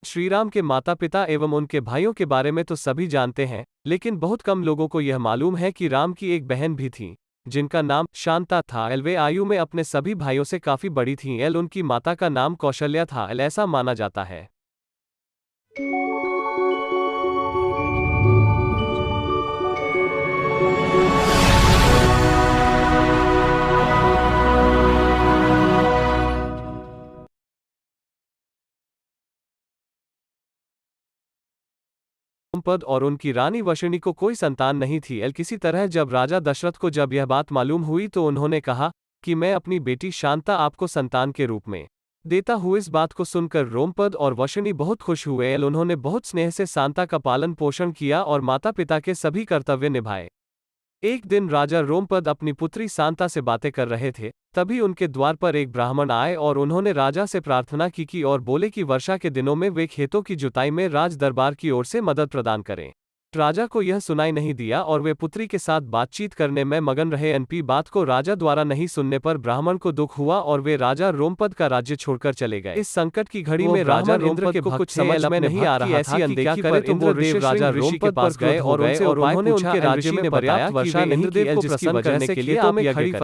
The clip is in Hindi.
श्रीराम के माता पिता एवं उनके भाइयों के बारे में तो सभी जानते हैं, लेकिन बहुत कम लोगों को यह मालूम है कि राम की एक बहन भी थी, जिनका नाम शांता था। वे आयु में अपने सभी भाइयों से काफी बड़ी थीं। उनकी माता का नाम कौशल्या था। ऐसा माना जाता है। पद और उनकी रानी वशिनी को कोई संतान नहीं थी। किसी तरह जब राजा दशरथ को जब यह बात मालूम हुई तो उन्होंने कहा कि मैं अपनी बेटी शांता आपको संतान के रूप में देता हूँ। इस बात को सुनकर रोमपद और वशिनी बहुत खुश हुए। उन्होंने बहुत स्नेह से शांता का पालन पोषण किया और माता पिता के सभी कर्तव्य निभाए। एक दिन राजा रोमपद अपनी पुत्री शांता से बातें कर रहे थे, तभी उनके द्वार पर एक ब्राह्मण आए और उन्होंने राजा से प्रार्थना की और बोले कि वर्षा के दिनों में वे खेतों की जुताई में राज दरबार की ओर से मदद प्रदान करें। राजा को यह सुनाई नहीं दिया और वे पुत्री के साथ बातचीत करने में मगन रहे। बात को राजा द्वारा नहीं सुनने पर ब्राह्मण को दुख हुआ और वे राजा रोमपद का राज्य छोड़कर चले गए। इस संकट की घड़ी में राजा रोमपद को कुछ समझ में नहीं आ रहा था कि क्या करे, तो वो राजा ऋषि के पास गए और उन्होंने उनके राज्य में पर्याप्त वर्षा नहीं की, जिसकी वजह से खेतों में खड़ी